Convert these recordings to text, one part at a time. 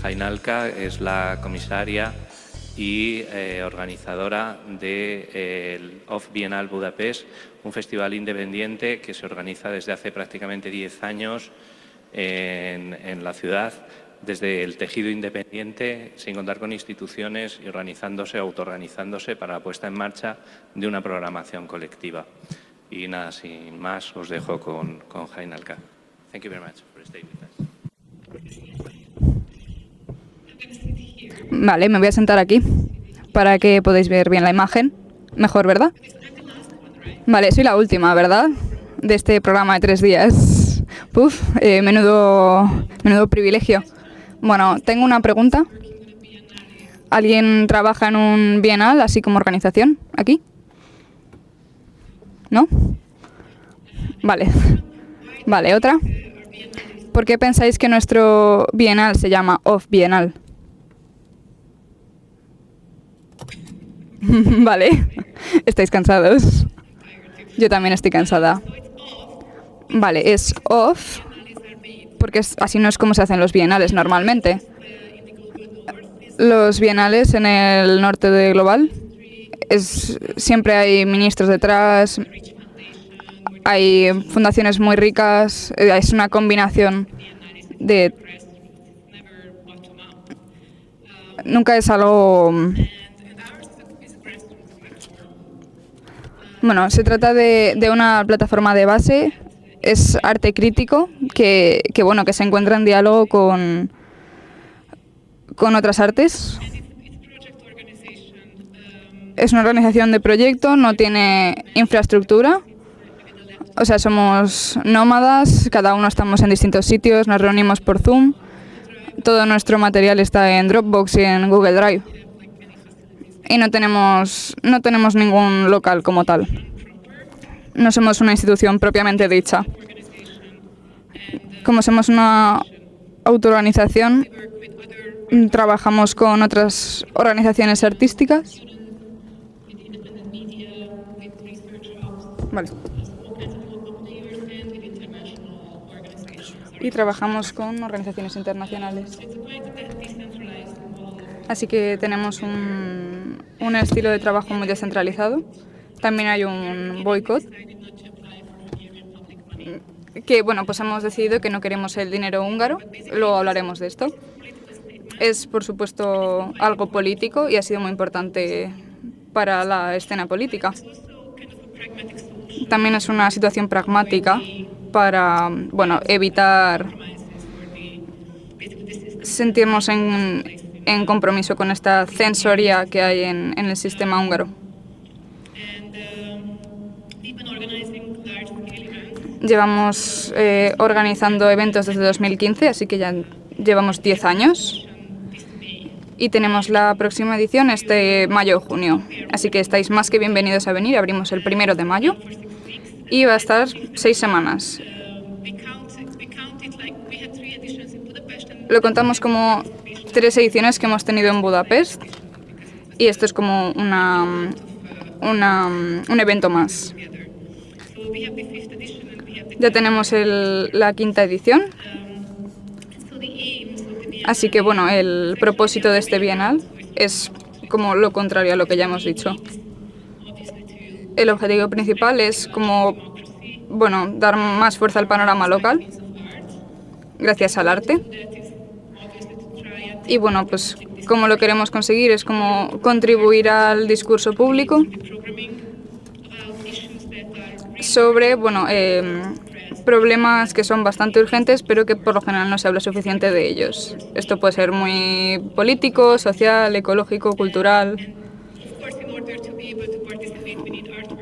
Jainalka es la comisaria y organizadora del Off Bienal Budapest, un festival independiente que se organiza desde hace prácticamente 10 años en la ciudad, desde el tejido independiente, sin contar con instituciones y organizándose, autoorganizándose para la puesta en marcha de una programación colectiva. Y nada, sin más, os dejo con Jainalka. Thank you very much for staying with us. Vale, me voy a sentar aquí para que podáis ver bien la imagen. Mejor, ¿verdad? Vale, soy la última, ¿verdad? De este programa de 3 días. Puf, menudo privilegio. Bueno, tengo una pregunta. ¿Alguien trabaja en un bienal, así como organización, aquí? ¿No? Vale. Vale, otra. ¿Por qué pensáis que nuestro bienal se llama Off Bienal? Vale. ¿Estáis cansados? Yo también estoy cansada. Vale, es off, porque así no es como se hacen los bienales normalmente. Los bienales en el norte de Global, siempre hay ministros detrás, hay fundaciones muy ricas, es una combinación de... Nunca es algo... Bueno, se trata de una plataforma de base, es arte crítico, que se encuentra en diálogo con otras artes. Es una organización de proyecto, no tiene infraestructura, o sea, somos nómadas, cada uno estamos en distintos sitios, nos reunimos por Zoom, todo nuestro material está en Dropbox y en Google Drive. Y no tenemos ningún local como tal. No somos una institución propiamente dicha. Como somos una autoorganización, trabajamos con otras organizaciones artísticas. Vale. Y trabajamos con organizaciones internacionales. Así que tenemos un estilo de trabajo muy descentralizado. También hay un boicot. Que, bueno, pues hemos decidido que no queremos el dinero húngaro. Luego hablaremos de esto. Es, por supuesto, algo político y ha sido muy importante para la escena política. También es una situación pragmática para, bueno, evitar sentirnos en compromiso con esta censoría que hay en el sistema húngaro. Llevamos organizando eventos desde 2015, así que ya llevamos 10 años. Y tenemos la próxima edición este mayo o junio. Así que estáis más que bienvenidos a venir. Abrimos el 1 de mayo y va a estar 6 semanas. Lo contamos como 3 ediciones que hemos tenido en Budapest y esto es como un evento más. Ya tenemos la 5ª edición, así que bueno, el propósito de este bienal es como lo contrario a lo que ya hemos dicho. El objetivo principal es como, bueno, dar más fuerza al panorama local gracias al arte. Y bueno, pues como lo queremos conseguir es como contribuir al discurso público sobre, bueno, problemas que son bastante urgentes, pero que por lo general no se habla suficiente de ellos. Esto puede ser muy político, social, ecológico, cultural.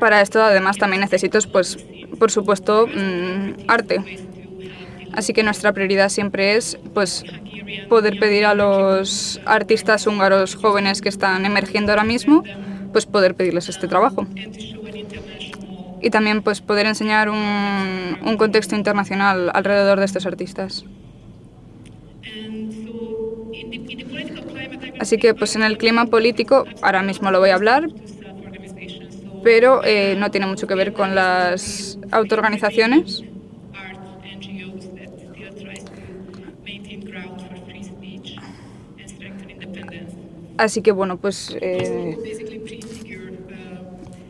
Para esto, además, también necesito, pues, por supuesto, arte. Así que nuestra prioridad siempre es, pues, poder pedir a los artistas húngaros jóvenes que están emergiendo ahora mismo, pues poder pedirles este trabajo. Y también pues poder enseñar un contexto internacional alrededor de estos artistas. Así que pues en el clima político, ahora mismo lo voy a hablar, pero no tiene mucho que ver con las autoorganizaciones. Así que bueno, pues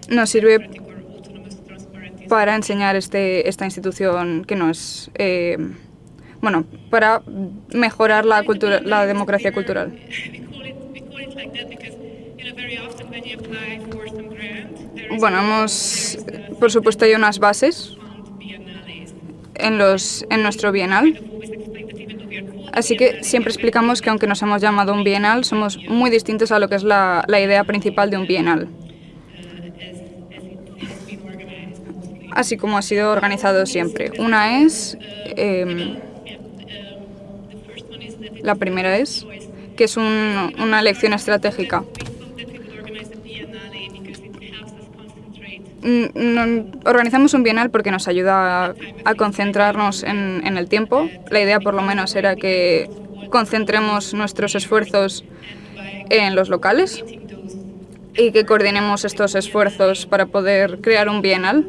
nos sirve para enseñar esta institución que no es, bueno, para mejorar la democracia cultural. Bueno, por supuesto, hay unas bases en nuestro bienal. Así que siempre explicamos que aunque nos hemos llamado un bienal, somos muy distintos a lo que es la idea principal de un bienal. Así como ha sido organizado siempre. La primera es que es una elección estratégica. Organizamos un bienal porque nos ayuda a concentrarnos en el tiempo. La idea, por lo menos, era que concentremos nuestros esfuerzos en los locales y que coordinemos estos esfuerzos para poder crear un bienal,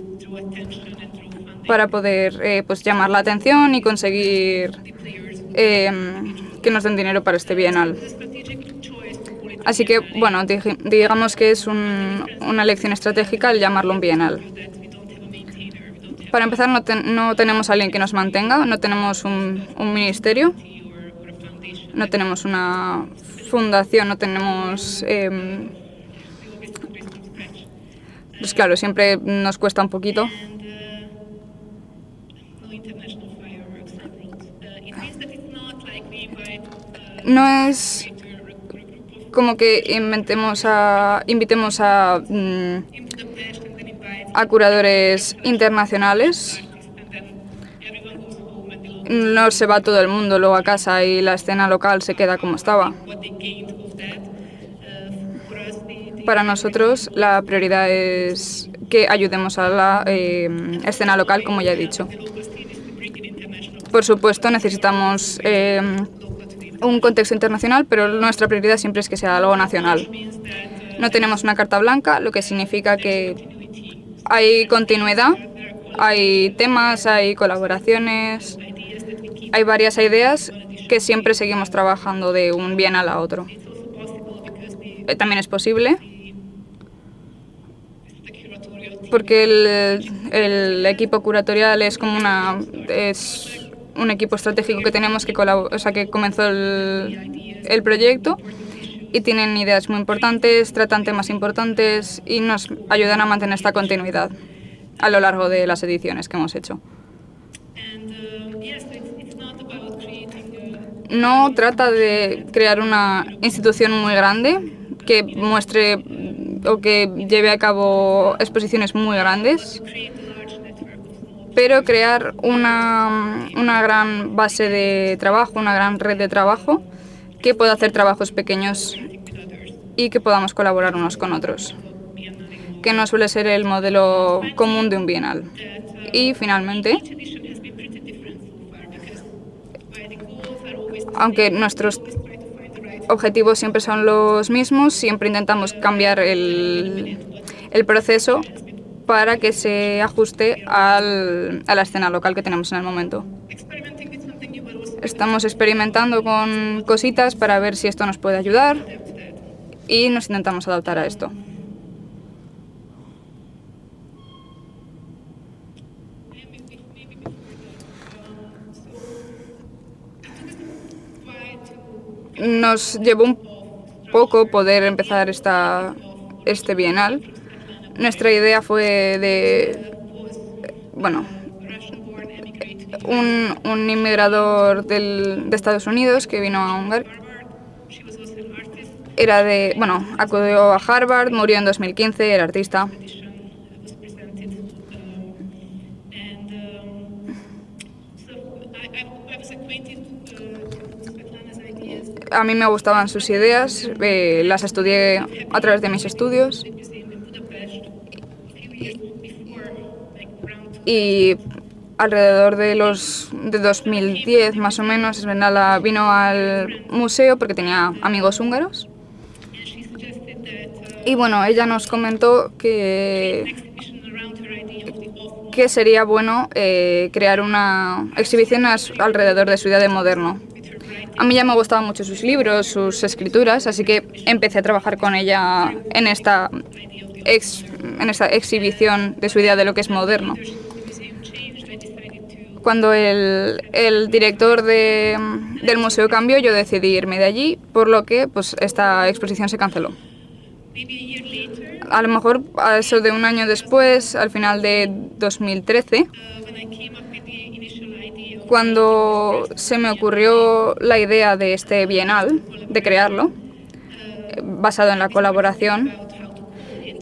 para poder pues, llamar la atención y conseguir que nos den dinero para este bienal. Así que, bueno, digamos que es una elección estratégica el llamarlo un bienal. Para empezar, no tenemos a alguien que nos mantenga, no tenemos un ministerio, no tenemos una fundación, no tenemos... pues claro, siempre nos cuesta un poquito. No es como que invitemos a curadores internacionales. No se va todo el mundo luego a casa y la escena local se queda como estaba. Para nosotros la prioridad es que ayudemos a la escena local, como ya he dicho. Por supuesto, necesitamos un contexto internacional, pero nuestra prioridad siempre es que sea algo nacional. No tenemos una carta blanca, lo que significa que hay continuidad, hay temas, hay colaboraciones, hay varias ideas que siempre seguimos trabajando de un bienal a otro. También es posible porque el equipo curatorial es como un equipo estratégico que tenemos que comenzó el proyecto y tienen ideas muy importantes, tratan temas importantes y nos ayudan a mantener esta continuidad a lo largo de las ediciones que hemos hecho. No trata de crear una institución muy grande que muestre o que lleve a cabo exposiciones muy grandes, pero crear una gran base de trabajo, una gran red de trabajo que pueda hacer trabajos pequeños y que podamos colaborar unos con otros, que no suele ser el modelo común de un bienal. Y finalmente, aunque nuestros objetivos siempre son los mismos, siempre intentamos cambiar el proceso para que se ajuste a la escena local que tenemos en el momento. Estamos experimentando con cositas para ver si esto nos puede ayudar y nos intentamos adaptar a esto. Nos llevó un poco poder empezar este bienal. Nuestra idea fue un inmigrador de Estados Unidos que vino a Hungría. Acudió a Harvard, murió en 2015, era artista. A mí me gustaban sus ideas, las estudié a través de mis estudios y alrededor de 2010 más o menos Esmeralda vino al museo porque tenía amigos húngaros y bueno, ella nos comentó que sería bueno crear una exhibición alrededor de su idea de moderno. A mí ya me gustaban mucho sus libros, sus escrituras, así que empecé a trabajar con ella en esta exhibición de su idea de lo que es moderno. Cuando el director del museo cambió, yo decidí irme de allí, por lo que pues, esta exposición se canceló. A lo mejor a eso de un año después, al final de 2013, cuando se me ocurrió la idea de este bienal, de crearlo, basado en la colaboración,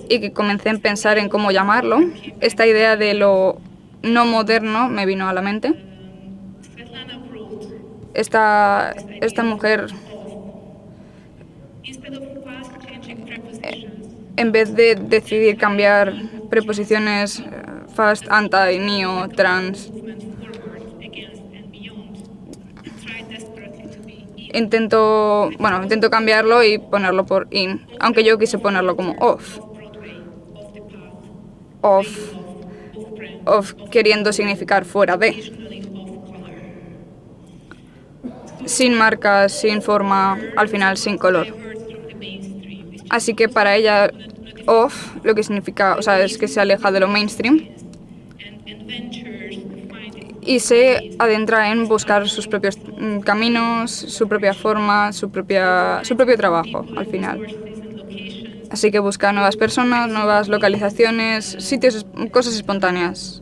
y que comencé a pensar en cómo llamarlo, esta idea de lo no moderno me vino a la mente. Esta mujer, en vez de decidir cambiar preposiciones fast, anti, neo, trans, intento cambiarlo y ponerlo por in, aunque yo quise ponerlo como off, queriendo significar fuera de, sin marcas, sin forma, al final sin color. Así que para ella off lo que significa, o sea, es que se aleja de lo mainstream y se adentra en buscar sus propios caminos, su propia forma, su propio trabajo al final. Así que busca nuevas personas, nuevas localizaciones, sitios, cosas espontáneas.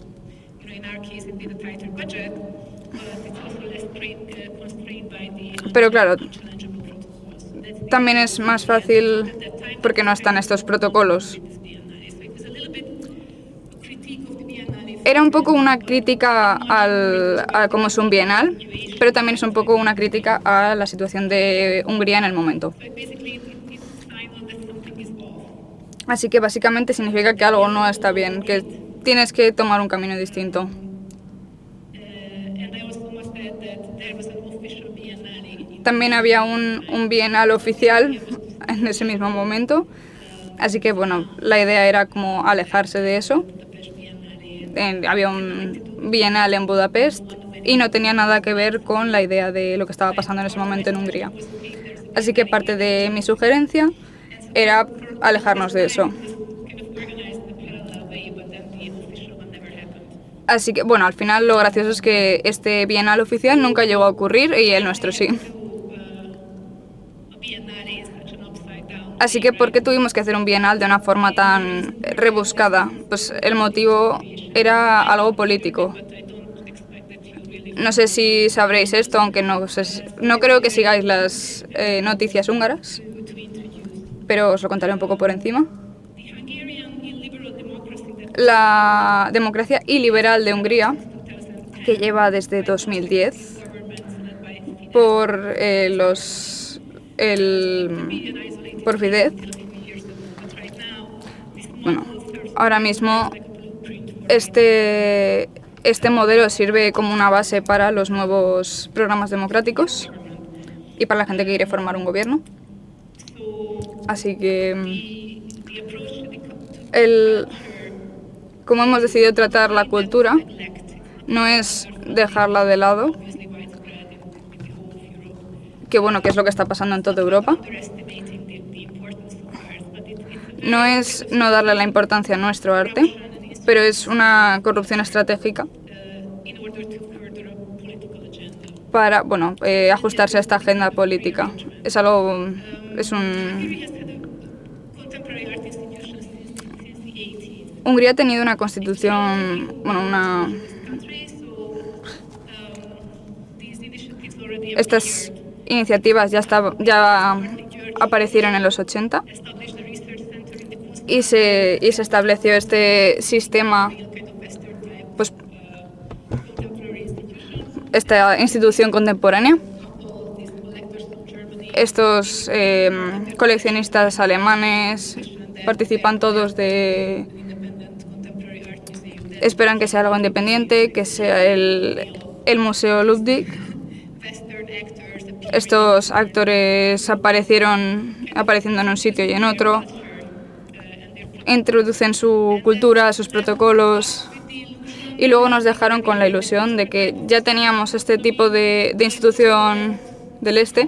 Pero claro, también es más fácil porque no están estos protocolos. Era un poco una crítica a cómo es un bienal, pero también es un poco una crítica a la situación de Hungría en el momento. Así que básicamente significa que algo no está bien, que tienes que tomar un camino distinto. También había un bienal oficial en ese mismo momento, así que bueno, la idea era como alejarse de eso. Había un bienal en Budapest y no tenía nada que ver con la idea de lo que estaba pasando en ese momento en Hungría. Así que parte de mi sugerencia era alejarnos de eso. Así que, bueno, al final lo gracioso es que este bienal oficial nunca llegó a ocurrir y el nuestro sí. Así que, ¿por qué tuvimos que hacer un bienal de una forma tan rebuscada? Pues el motivo era algo político. No sé si sabréis esto, aunque no creo que sigáis las noticias húngaras, pero os lo contaré un poco por encima. La democracia iliberal de Hungría, que lleva desde 2010 por Fidesz. Bueno, ahora mismo este modelo sirve como una base para los nuevos programas democráticos y para la gente que quiere formar un gobierno. Así que como hemos decidido tratar la cultura, no es dejarla de lado, que bueno, que es lo que está pasando en toda Europa. No es no darle la importancia a nuestro arte, pero es una corrupción estratégica para, bueno, ajustarse a esta agenda política. Hungría ha tenido una constitución, bueno, estas iniciativas ya aparecieron en los 80 y se estableció este sistema, pues esta institución contemporánea. Estos coleccionistas alemanes participan todos esperan que sea algo independiente, que sea el Museo Ludwig. Estos actores apareciendo en un sitio y en otro, introducen su cultura, sus protocolos, y luego nos dejaron con la ilusión de que ya teníamos este tipo de institución del Este,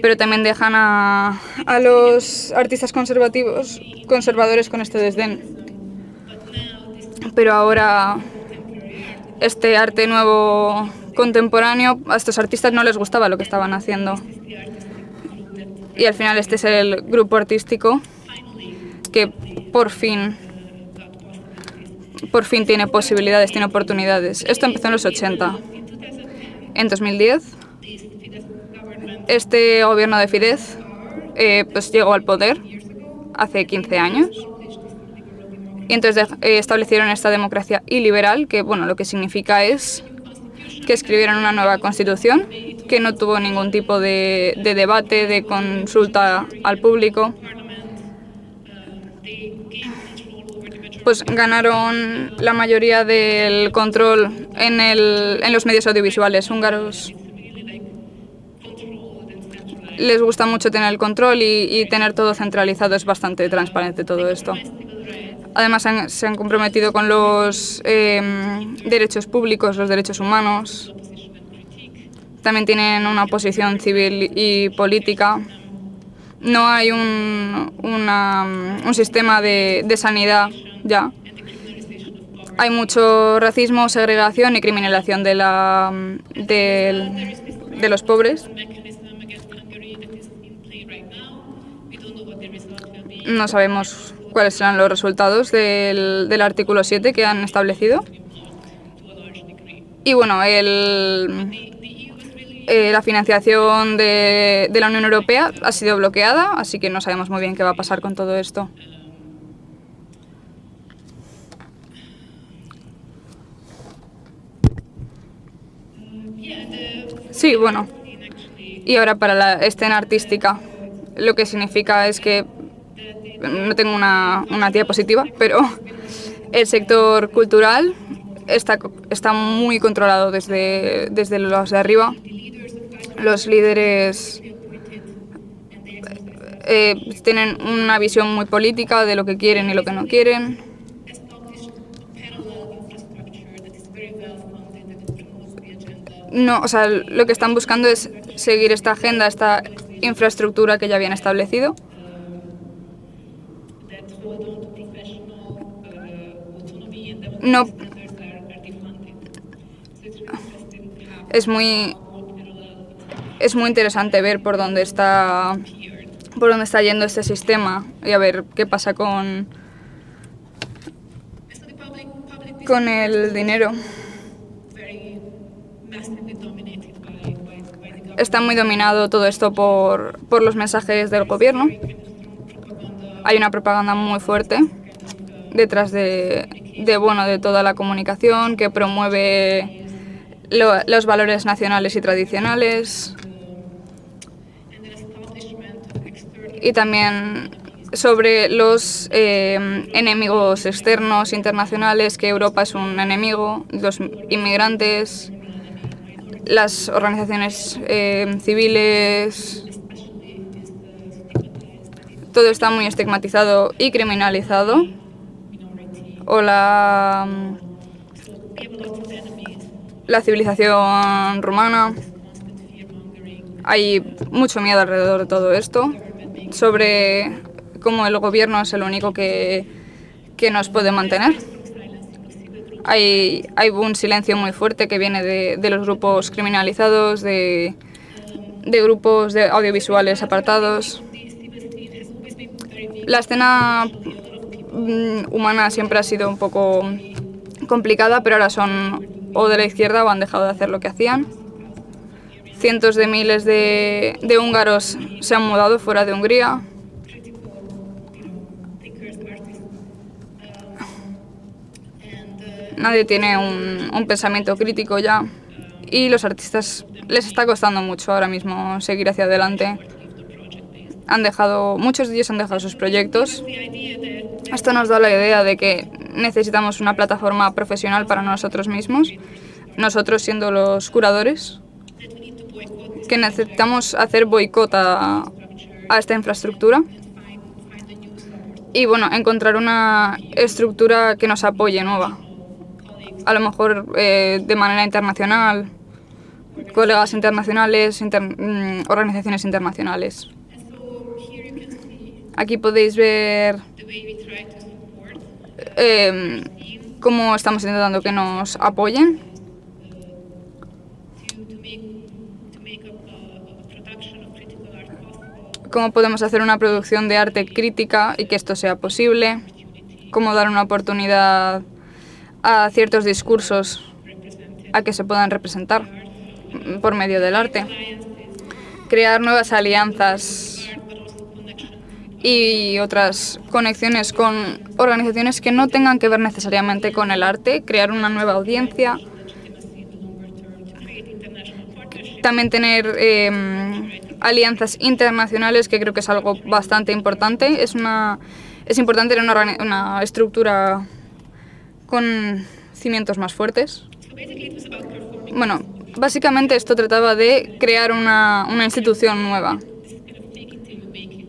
pero también dejan a los artistas conservadores con este desdén. Pero ahora este arte nuevo contemporáneo, a estos artistas no les gustaba lo que estaban haciendo. Y al final este es el grupo artístico que por fin tiene posibilidades, tiene oportunidades. Esto empezó en los 80. En 2010, este gobierno de Fidesz pues llegó al poder hace 15 años. Y entonces establecieron esta democracia iliberal, que bueno, lo que significa es que escribieron una nueva constitución que no tuvo ningún tipo de debate, de consulta al público. Pues ganaron la mayoría del control en los medios audiovisuales húngaros. Les gusta mucho tener el control y tener todo centralizado, es bastante transparente todo esto. Además se han comprometido con los derechos públicos, los derechos humanos. También tienen una posición civil y política. No hay un sistema de sanidad ya. Hay mucho racismo, segregación y criminalización de los pobres. No sabemos cuáles serán los resultados del artículo 7 que han establecido. Y bueno, la financiación de la Unión Europea ha sido bloqueada, así que no sabemos muy bien qué va a pasar con todo esto. Sí, bueno. Y ahora para la escena artística, lo que significa es que no tengo una diapositiva, pero el sector cultural está muy controlado desde los de arriba. Los líderes tienen una visión muy política de lo que quieren y lo que no quieren. No, o sea, lo que están buscando es seguir esta agenda, esta infraestructura que ya habían establecido. No. Es muy interesante ver por dónde está yendo este sistema y a ver qué pasa con el dinero. Está muy dominado todo esto por los mensajes del gobierno. Hay una propaganda muy fuerte detrás de toda la comunicación que promueve los valores nacionales y tradicionales. Y también sobre los enemigos externos, internacionales, que Europa es un enemigo, los inmigrantes, las organizaciones civiles. Todo está muy estigmatizado y criminalizado. O la civilización rumana. Hay mucho miedo alrededor de todo esto, sobre cómo el gobierno es el único que nos puede mantener. Hay un silencio muy fuerte que viene de los grupos criminalizados, de grupos de audiovisuales apartados. La escena humana siempre ha sido un poco complicada, pero ahora son o de la izquierda o han dejado de hacer lo que hacían. Cientos de miles de húngaros se han mudado fuera de Hungría. Nadie tiene un pensamiento crítico ya y los artistas les está costando mucho ahora mismo seguir hacia adelante. Muchos de ellos han dejado sus proyectos. Esto nos da la idea de que necesitamos una plataforma profesional para nosotros mismos, nosotros siendo los curadores, que necesitamos hacer boicot a esta infraestructura y bueno, encontrar una estructura que nos apoye nueva, a lo mejor de manera internacional colegas internacionales, organizaciones internacionales. Aquí podéis ver cómo estamos intentando que nos apoyen. Cómo podemos hacer una producción de arte crítica y que esto sea posible. Cómo dar una oportunidad a ciertos discursos a que se puedan representar por medio del arte. Crear nuevas alianzas y otras conexiones con organizaciones que no tengan que ver necesariamente con el arte. Crear una nueva audiencia. También tener alianzas internacionales, que creo que es algo bastante importante. Es importante tener una estructura con cimientos más fuertes. Bueno, básicamente esto trataba de crear una institución nueva.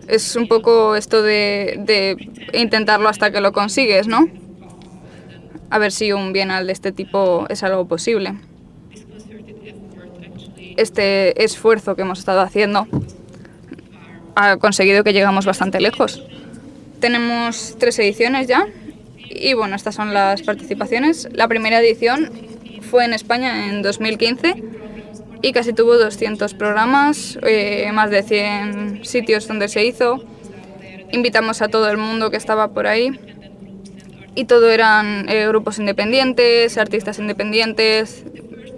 Es un poco esto de intentarlo hasta que lo consigues, ¿no? A ver si un bienal de este tipo es algo posible. Este esfuerzo que hemos estado haciendo ha conseguido que llegamos bastante lejos. Tenemos 3 ediciones ya y bueno, estas son las participaciones. La primera edición fue en España en 2015 y casi tuvo 200 programas, más de 100 sitios donde se hizo. Invitamos a todo el mundo que estaba por ahí y todo eran grupos independientes, artistas independientes,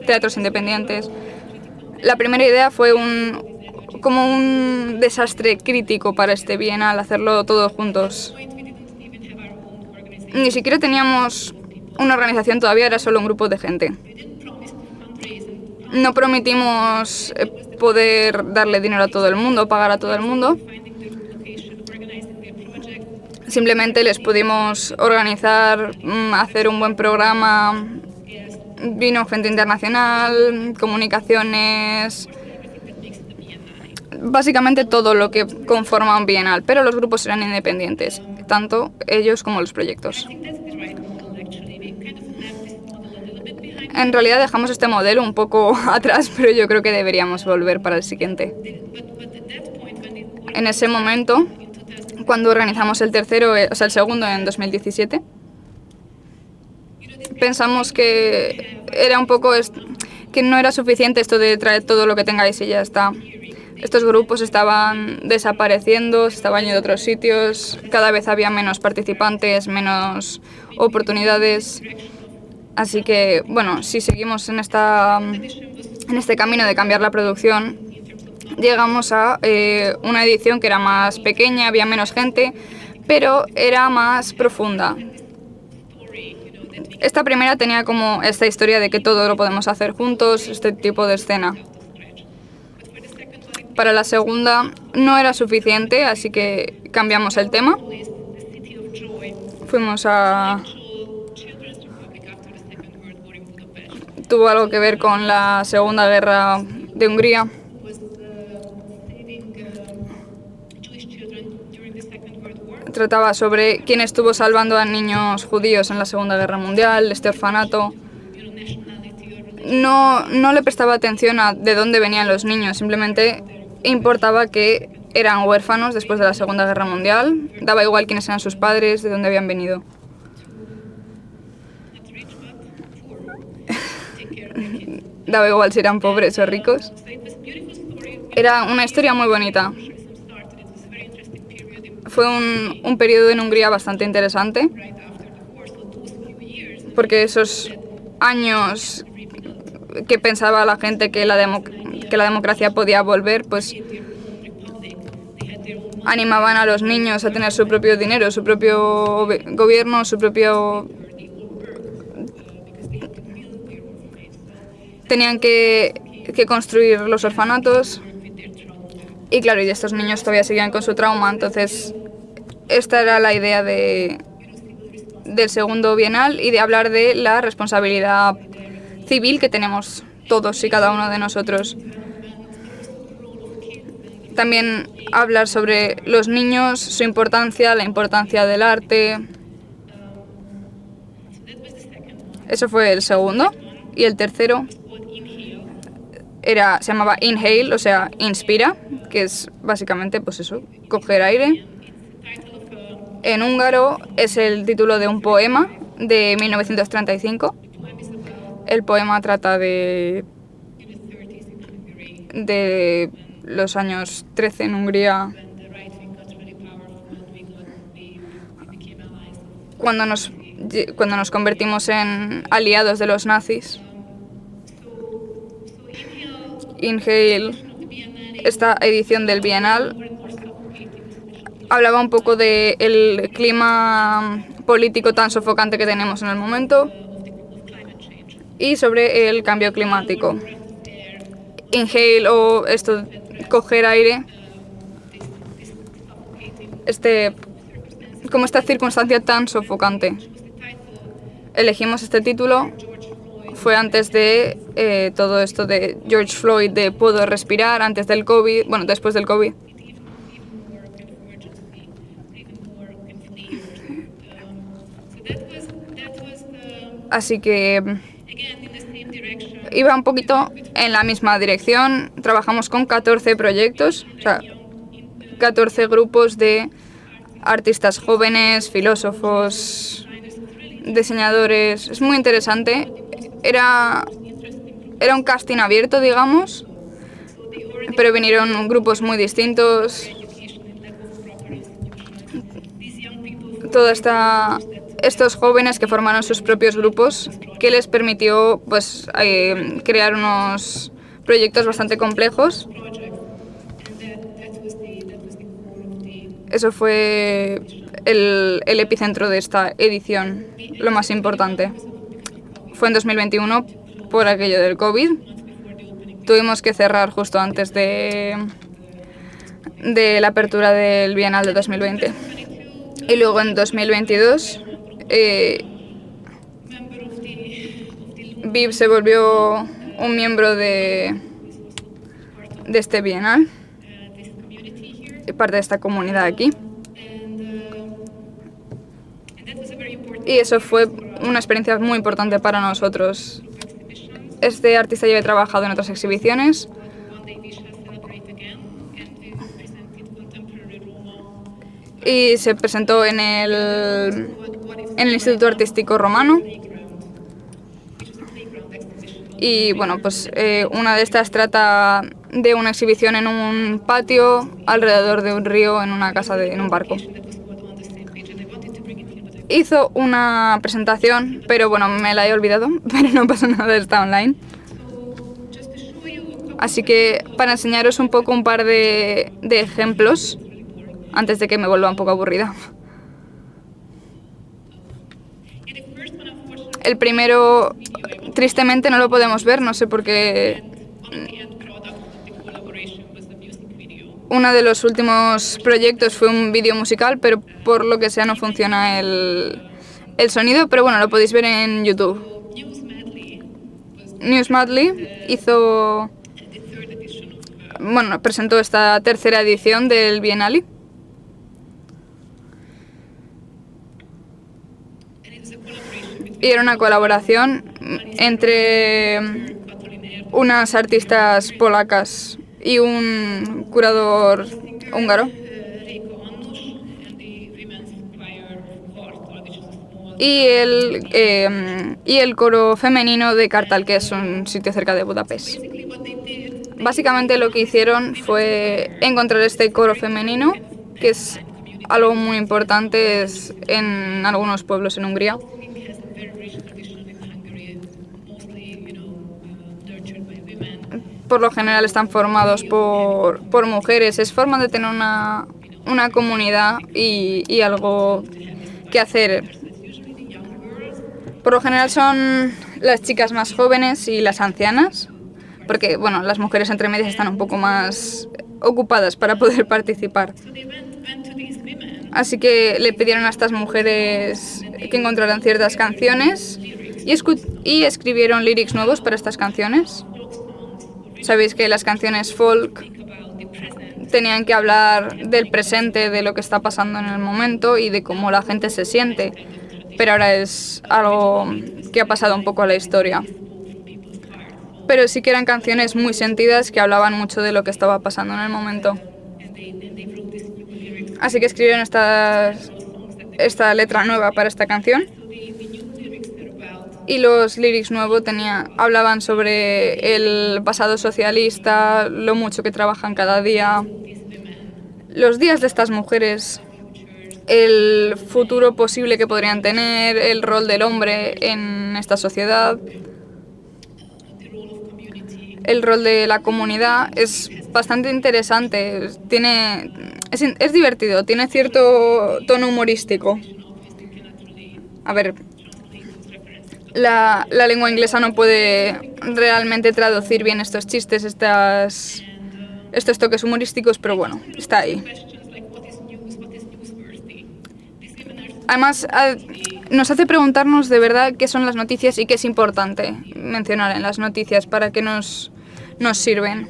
teatros independientes. La primera idea fue como un desastre crítico para este bienal, hacerlo todos juntos. Ni siquiera teníamos una organización todavía, era solo un grupo de gente. No prometimos poder darle dinero a todo el mundo, pagar a todo el mundo. Simplemente les pudimos organizar, hacer un buen programa. Vino gente internacional, comunicaciones, básicamente todo lo que conforma un bienal, pero los grupos eran independientes, tanto ellos como los proyectos. En realidad dejamos este modelo un poco atrás, pero yo creo que deberíamos volver para el siguiente. En ese momento, cuando organizamos el segundo en 2017, pensamos que era un poco que no era suficiente esto de traer todo lo que tengáis y ya está. Estos grupos estaban desapareciendo, se estaban yendo a otros sitios, cada vez había menos participantes, menos oportunidades. Así que, bueno, si seguimos en este camino de cambiar la producción, llegamos a una edición que era más pequeña, había menos gente, pero era más profunda. Esta primera tenía como esta historia de que todo lo podemos hacer juntos, este tipo de escena. Para la segunda no era suficiente, así que cambiamos el tema. Tuvo algo que ver con la Segunda Guerra de Hungría. Trataba sobre quién estuvo salvando a niños judíos en la Segunda Guerra Mundial, este orfanato. No le prestaba atención a de dónde venían los niños, simplemente importaba que eran huérfanos después de la Segunda Guerra Mundial. Daba igual quiénes eran sus padres, de dónde habían venido. Daba igual si eran pobres o ricos. Era una historia muy bonita. Fue un periodo en Hungría bastante interesante, porque esos años que pensaba la gente que la democracia podía volver, pues animaban a los niños a tener su propio dinero, su propio gobierno, tenían que construir los orfanatos. Y claro, y estos niños todavía seguían con su trauma, entonces esta era la idea del segundo bienal y de hablar de la responsabilidad civil que tenemos todos y cada uno de nosotros. También hablar sobre los niños, su importancia, la importancia del arte. Eso fue el segundo. Y el tercero se llamaba Inhale, o sea, inspira, que es básicamente pues eso, coger aire. En húngaro es el título de un poema de 1935. El poema trata de los años 13 en Hungría, cuando nos convertimos en aliados de los nazis. Inhale, esta edición del Bienal, hablaba un poco del clima político tan sofocante que tenemos en el momento y sobre el cambio climático. Inhale, o esto, coger aire, como esta circunstancia tan sofocante. Elegimos este título, fue antes de todo esto de George Floyd, de puedo respirar, antes del COVID, bueno, después del COVID. Así que iba un poquito en la misma dirección. Trabajamos con 14 proyectos, o sea, 14 grupos de artistas jóvenes, filósofos, diseñadores. Es muy interesante. Era un casting abierto, digamos, pero vinieron grupos muy distintos. Estos jóvenes que formaron sus propios grupos, que les permitió pues crear unos proyectos bastante complejos. Eso fue el epicentro de esta edición, lo más importante. Fue en 2021 por aquello del COVID. Tuvimos que cerrar justo antes de la apertura del Bienal de 2020. Y luego en 2022 Viv se volvió un miembro de este Bienal, parte de esta comunidad aquí. Y eso fue una experiencia muy importante para nosotros. Este artista ya había trabajado en otras exhibiciones. Y se presentó en el Instituto Artístico Romano. Y bueno, pues una de estas trata de una exhibición en un patio alrededor de un río en una casa en un barco. Hizo una presentación, pero bueno, me la he olvidado, pero no pasa nada, está online. Así que para enseñaros un poco un par de ejemplos, antes de que me vuelva un poco aburrida. El primero, tristemente, no lo podemos ver, no sé por qué. Uno de los últimos proyectos fue un vídeo musical, pero por lo que sea no funciona el sonido, pero bueno, lo podéis ver en YouTube. News Madly presentó esta tercera edición del Bienal. Y era una colaboración entre unas artistas polacas y un curador húngaro. Y el coro femenino de Kartal, que es un sitio cerca de Budapest. Básicamente lo que hicieron fue encontrar este coro femenino, que es algo muy importante en algunos pueblos en Hungría. Por lo general están formados por mujeres, es forma de tener una comunidad y algo que hacer. Por lo general son las chicas más jóvenes y las ancianas, porque bueno, las mujeres entre medias están un poco más ocupadas para poder participar. Así que le pidieron a estas mujeres que encontraran ciertas canciones y escribieron lyrics nuevos para estas canciones. Sabéis que las canciones folk tenían que hablar del presente, de lo que está pasando en el momento y de cómo la gente se siente, pero ahora es algo que ha pasado un poco a la historia. pero sí que eran canciones muy sentidas que hablaban mucho de lo que estaba pasando en el momento. Así que escribieron esta letra nueva para esta canción. Y los lyrics nuevos hablaban sobre el pasado socialista, lo mucho que trabajan cada día, los días de estas mujeres, el futuro posible que podrían tener, el rol del hombre en esta sociedad, el rol de la comunidad. Es bastante interesante, es divertido, tiene cierto tono humorístico. A ver, la lengua inglesa no puede realmente traducir bien estos chistes, estos toques humorísticos, pero bueno, está ahí. Además, nos hace preguntarnos de verdad qué son las noticias y qué es importante mencionar en las noticias, para qué nos sirven.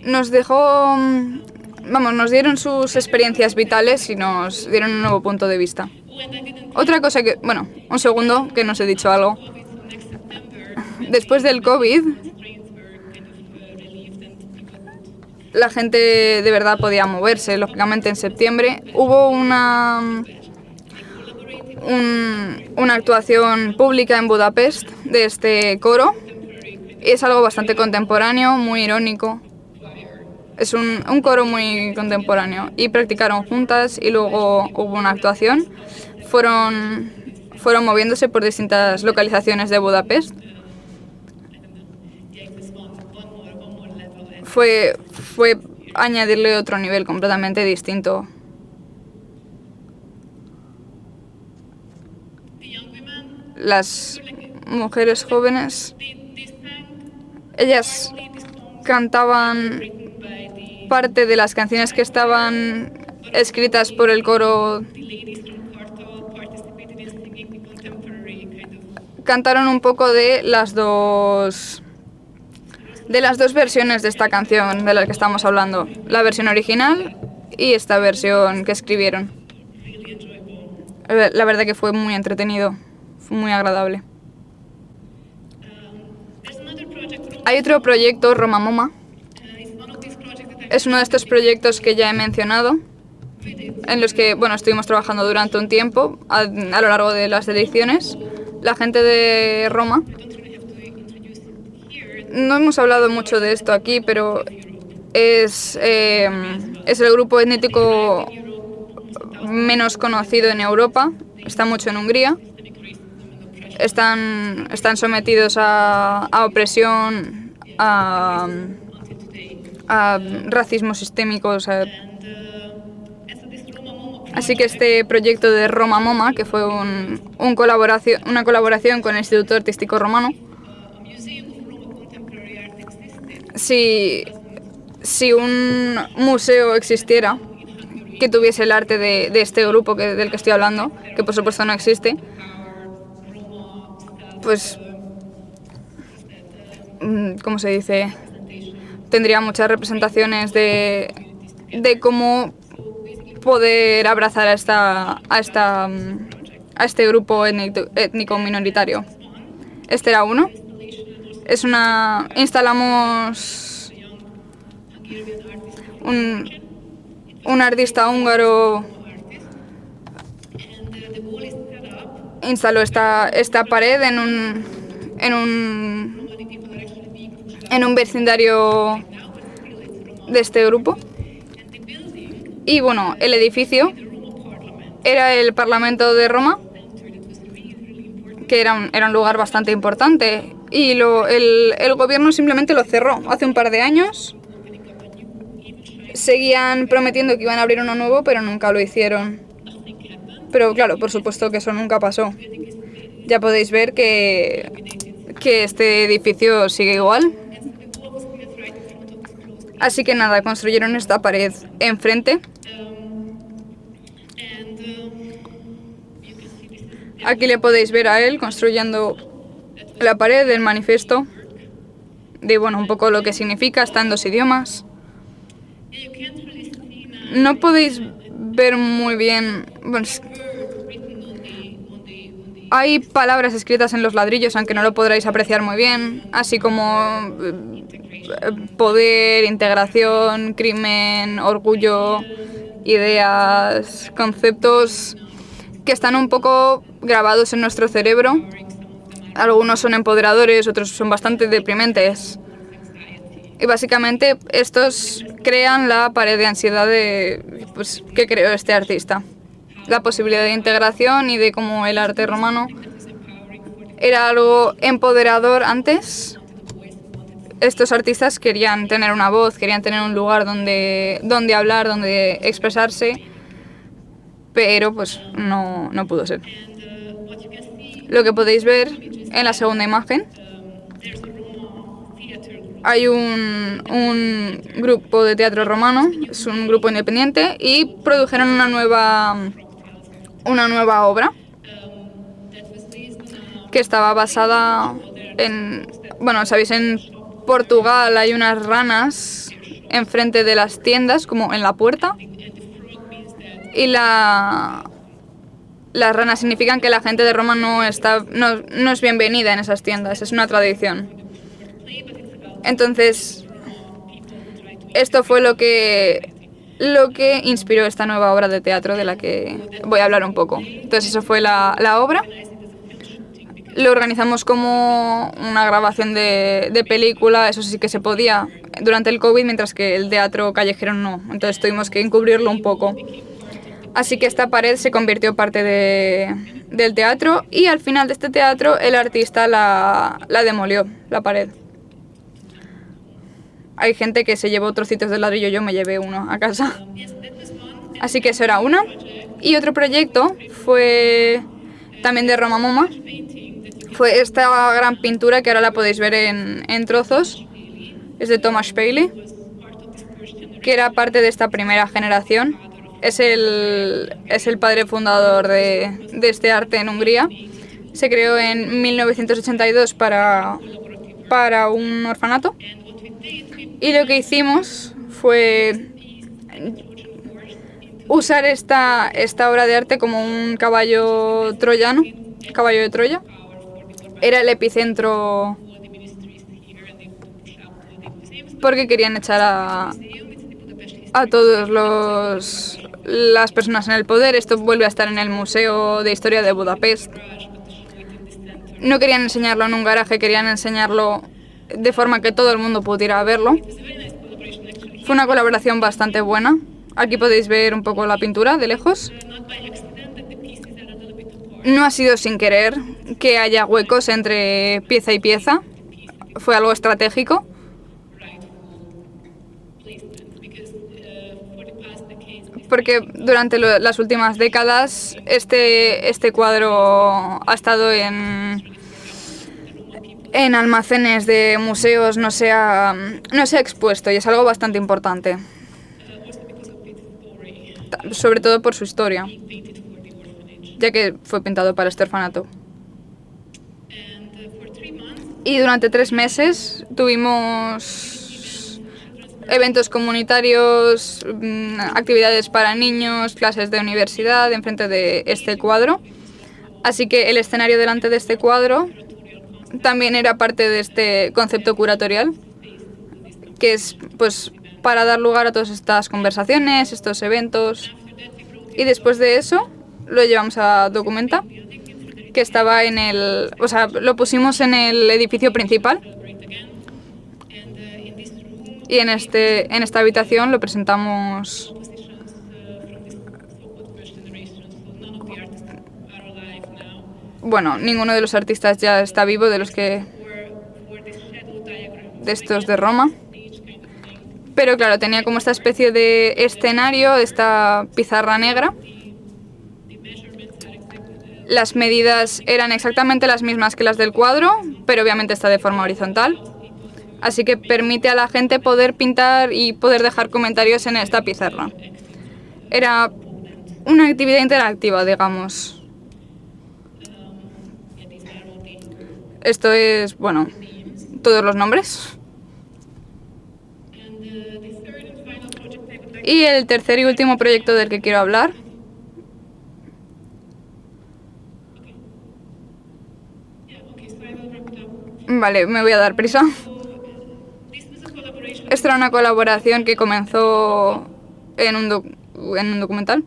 Nos dieron sus experiencias vitales y nos dieron un nuevo punto de vista. Otra cosa un segundo, que nos he dicho algo. Después del COVID, la gente de verdad podía moverse. Lógicamente en septiembre hubo una actuación pública en Budapest de este coro. Es algo bastante contemporáneo, muy irónico. Es un coro muy contemporáneo y practicaron juntas y luego hubo una actuación. Fueron moviéndose por distintas localizaciones de Budapest. Fue añadirle otro nivel completamente distinto. Las mujeres jóvenes, ellas cantaban parte de las canciones que estaban escritas por el coro. Cantaron un poco de las dos versiones de esta canción de la que estamos hablando, la versión original y esta versión que escribieron. La verdad que fue muy entretenido, fue muy agradable. Hay otro proyecto, Roma Moma. Es uno de estos proyectos que ya he mencionado, en los que estuvimos trabajando durante un tiempo a lo largo de las elecciones. La gente de Roma. No hemos hablado mucho de esto aquí, pero es el grupo étnico menos conocido en Europa. Está mucho en Hungría. Están sometidos a opresión, a racismo sistémico. Así que este proyecto de Roma Moma, que fue una colaboración con el Instituto Artístico Romano, si un museo existiera que tuviese el arte de este grupo del que estoy hablando, que por supuesto no existe, pues, ¿cómo se dice? Tendría muchas representaciones de cómo poder abrazar a este grupo étnico minoritario. Este era uno. Instalamos un artista húngaro instaló esta pared en un vecindario de este grupo. Y el edificio era el Parlamento de Roma, que era un lugar bastante importante, y el gobierno simplemente lo cerró hace un par de años. Seguían prometiendo que iban a abrir uno nuevo, pero nunca lo hicieron. Pero claro, por supuesto que eso nunca pasó. Ya podéis ver que este edificio sigue igual. Así que nada, construyeron esta pared enfrente. Aquí le podéis ver a él construyendo la pared del manifiesto de un poco lo que significa, está en 2 idiomas. No podéis ver muy bien, Hay palabras escritas en los ladrillos, aunque no lo podréis apreciar muy bien, así como poder, integración, crimen, orgullo, ideas, conceptos que están un poco grabados en nuestro cerebro. Algunos son empoderadores, otros son bastante deprimentes. Y básicamente estos crean la pared de ansiedad que creó este artista. La posibilidad de integración y de cómo el arte romano era algo empoderador antes. Estos artistas querían tener una voz, querían tener un lugar donde hablar, donde expresarse, pero pues no pudo ser. Lo que podéis ver en la segunda imagen, hay un grupo de teatro romano, es un grupo independiente, y produjeron una nueva obra que estaba basada en... Bueno, sabéis, en Portugal hay unas ranas enfrente de las tiendas, como en la puerta, y las ranas significan que la gente de Roma no es bienvenida en esas tiendas, es una tradición. Entonces, esto fue lo que inspiró esta nueva obra de teatro de la que voy a hablar un poco. Entonces, eso fue la obra. Lo organizamos como una grabación de película, eso sí que se podía durante el COVID, mientras que el teatro callejero no. Entonces tuvimos que encubrirlo un poco. Así que esta pared se convirtió parte del teatro y al final de este teatro el artista la demolió, la pared. Hay gente que se llevó trocitos de ladrillo, yo me llevé uno a casa. Así que eso era una. Y otro proyecto fue también de Roma MoMA. Fue esta gran pintura que ahora la podéis ver en trozos. Es de Thomas Paley, que era parte de esta primera generación. Es el padre fundador de este arte en Hungría. Se creó en 1982 para un orfanato. Y lo que hicimos fue usar esta obra de arte como un caballo troyano, caballo de Troya. Era el epicentro porque querían echar a todas las personas en el poder. Esto vuelve a estar en el Museo de Historia de Budapest. No querían enseñarlo en un garaje, querían enseñarlo de forma que todo el mundo pudiera verlo. Fue una colaboración bastante buena. Aquí podéis ver un poco la pintura de lejos. No ha sido sin querer que haya huecos entre pieza y pieza. Fue algo estratégico. Porque durante las últimas décadas este cuadro ha estado en almacenes de museos, no se ha expuesto y es algo bastante importante. Sobre todo por su historia, ya que fue pintado para este orfanato. Y durante 3 meses tuvimos eventos comunitarios, actividades para niños, clases de universidad enfrente de este cuadro. Así que el escenario delante de este cuadro también era parte de este concepto curatorial, que es pues para dar lugar a todas estas conversaciones, estos eventos. Y después de eso lo llevamos a Documenta, que estaba lo pusimos en el edificio principal. Y en esta habitación lo presentamos. Bueno, ninguno de los artistas ya está vivo, de estos de Roma. Pero claro, tenía como esta especie de escenario, esta pizarra negra. Las medidas eran exactamente las mismas que las del cuadro, pero obviamente está de forma horizontal. Así que permite a la gente poder pintar y poder dejar comentarios en esta pizarra. Era una actividad interactiva, digamos. Esto es, bueno, todos los nombres. Y el tercer y último proyecto del que quiero hablar Vale, me voy a dar prisa. Esta era una colaboración que comenzó en un documental.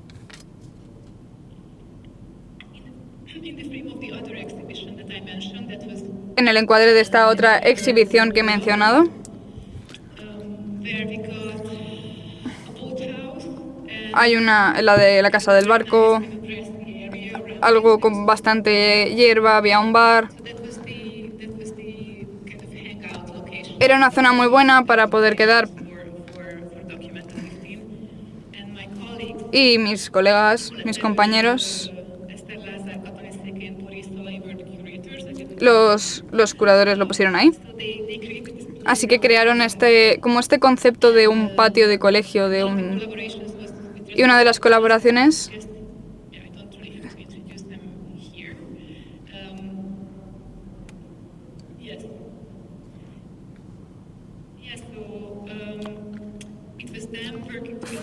En el encuadre de esta otra exhibición que he mencionado. Hay la de la Casa del Barco, algo con bastante hierba, había un bar. Era una zona muy buena para poder quedar. Y mis colegas, mis compañeros, los curadores lo pusieron ahí. Así que crearon este concepto de un patio de colegio, y una de las colaboraciones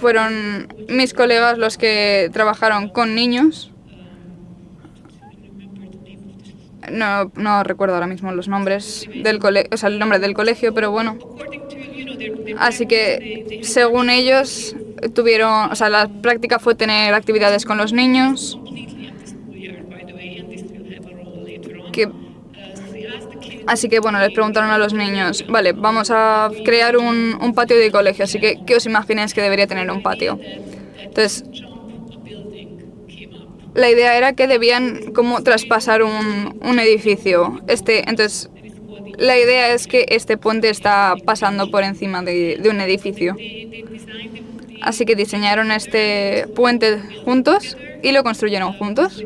fueron mis colegas los que trabajaron con niños. No recuerdo ahora mismo los nombres del colegio, o sea, el nombre del colegio, pero bueno. Así que, según ellos, la práctica fue tener actividades con los niños. Así que, bueno, les preguntaron a los niños, vale, vamos a crear un patio de colegio, así que, ¿qué os imagináis que debería tener un patio? Entonces, la idea era que debían como traspasar un edificio. Entonces, la idea es que este puente está pasando por encima de un edificio. Así que diseñaron este puente juntos y lo construyeron juntos.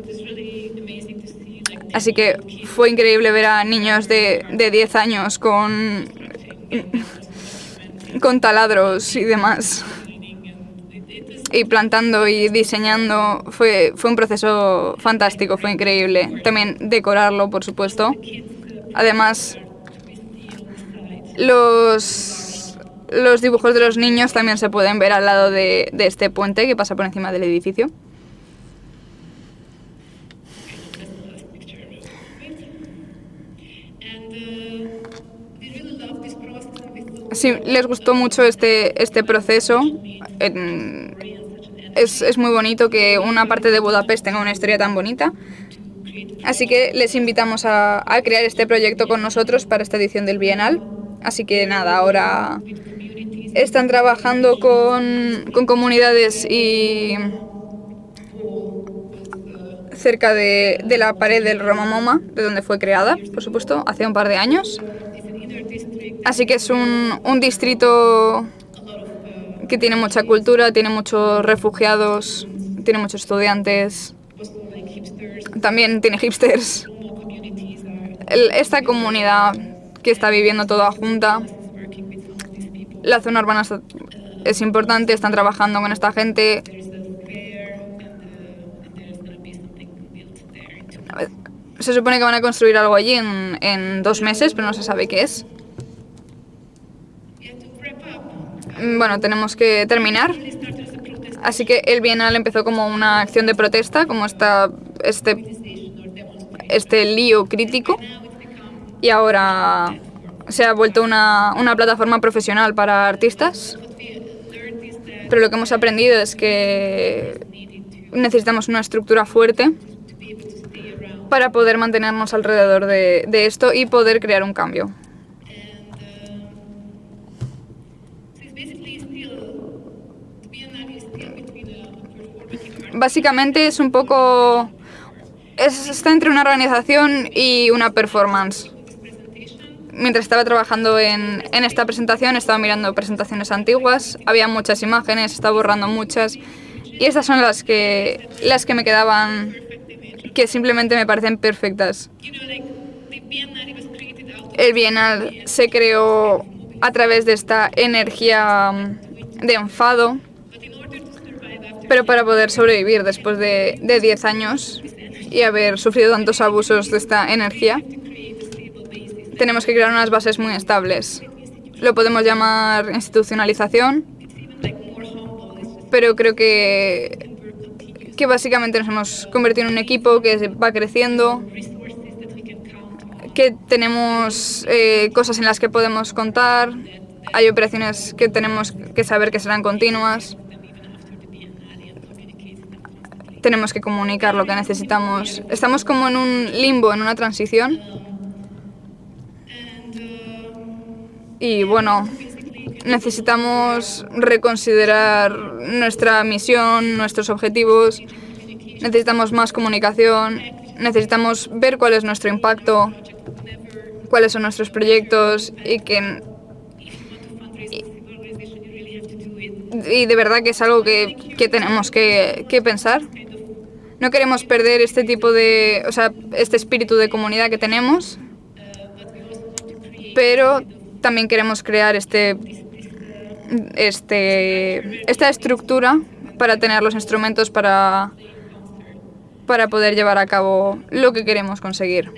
Así que fue increíble ver a niños de 10 años con taladros y demás. Y plantando y diseñando. Fue un proceso fantástico, fue increíble. También decorarlo, por supuesto. Además, los dibujos de los niños también se pueden ver al lado de este puente que pasa por encima del edificio. Sí, les gustó mucho este proceso. Es muy bonito que una parte de Budapest tenga una historia tan bonita. Así que les invitamos a crear este proyecto con nosotros para esta edición del Bienal. Así que nada, ahora están trabajando con comunidades y cerca de la pared del Roma MoMA, de donde fue creada, por supuesto, hace un par de años. Así que es un distrito que tiene mucha cultura, tiene muchos refugiados, tiene muchos estudiantes, también tiene hipsters. Esta comunidad que está viviendo toda junta, la zona urbana es importante, están trabajando con esta gente. Se supone que van a construir algo allí en 2 meses, pero no se sabe qué es. Bueno, tenemos que terminar. Así que el Bienal empezó como una acción de protesta, como este lío crítico, y ahora se ha vuelto una plataforma profesional para artistas. Pero lo que hemos aprendido es que necesitamos una estructura fuerte para poder mantenernos alrededor de esto y poder crear un cambio. Básicamente es un poco... está entre una organización y una performance. Mientras estaba trabajando en esta presentación, estaba mirando presentaciones antiguas, había muchas imágenes, estaba borrando muchas, y estas son las que me quedaban, que simplemente me parecen perfectas. El Bienal se creó a través de esta energía de enfado, pero para poder sobrevivir después de 10 años y haber sufrido tantos abusos de esta energía, tenemos que crear unas bases muy estables. Lo podemos llamar institucionalización, pero creo que básicamente nos hemos convertido en un equipo que va creciendo, que tenemos cosas en las que podemos contar, hay operaciones que tenemos que saber que serán continuas, tenemos que comunicar lo que necesitamos. Estamos como en un limbo, en una transición. Y bueno, necesitamos reconsiderar nuestra misión, nuestros objetivos, necesitamos más comunicación, necesitamos ver cuál es nuestro impacto, cuáles son nuestros proyectos y de verdad que es algo que tenemos que pensar. No queremos perder este tipo de, este espíritu de comunidad que tenemos, pero también queremos crear esta estructura para tener los instrumentos para poder llevar a cabo lo que queremos conseguir.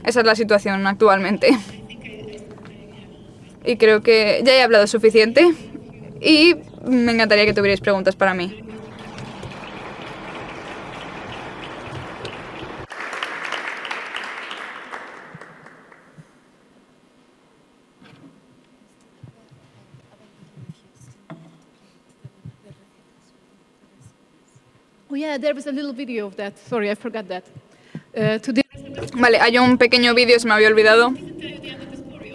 Esa es la situación actualmente. Y creo que ya he hablado suficiente y me encantaría que tuvierais preguntas para mí. Oh yeah, there was a little video of that. Sorry, I forgot that. Today... Vale, hay un pequeño vídeo, se me había olvidado.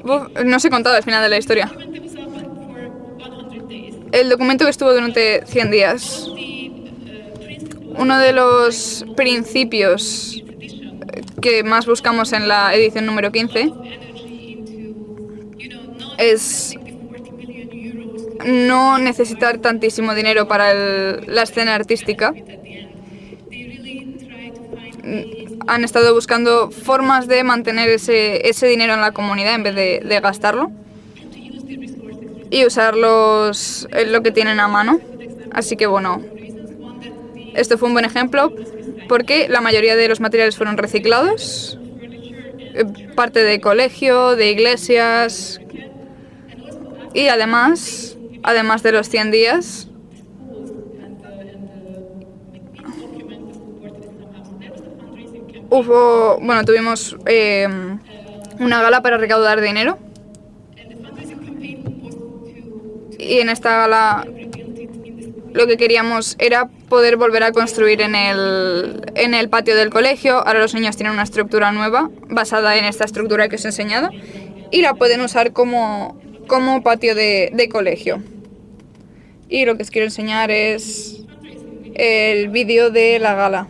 No os he contado el final de la historia. El documento que estuvo durante 100 días. Uno de los principios que más buscamos en la edición número 15 es no necesitar tantísimo dinero para la escena artística. Han estado buscando formas de mantener ese dinero en la comunidad en vez de gastarlo y usar lo que tienen a mano. Así que bueno, esto fue un buen ejemplo porque la mayoría de los materiales fueron reciclados, parte de colegio, de iglesias y además de los 100 días, tuvimos una gala para recaudar dinero y en esta gala lo que queríamos era poder volver a construir en el patio del colegio. Ahora los niños tienen una estructura nueva basada en esta estructura que os he enseñado y la pueden usar como patio de colegio. Y lo que os quiero enseñar es el vídeo de la gala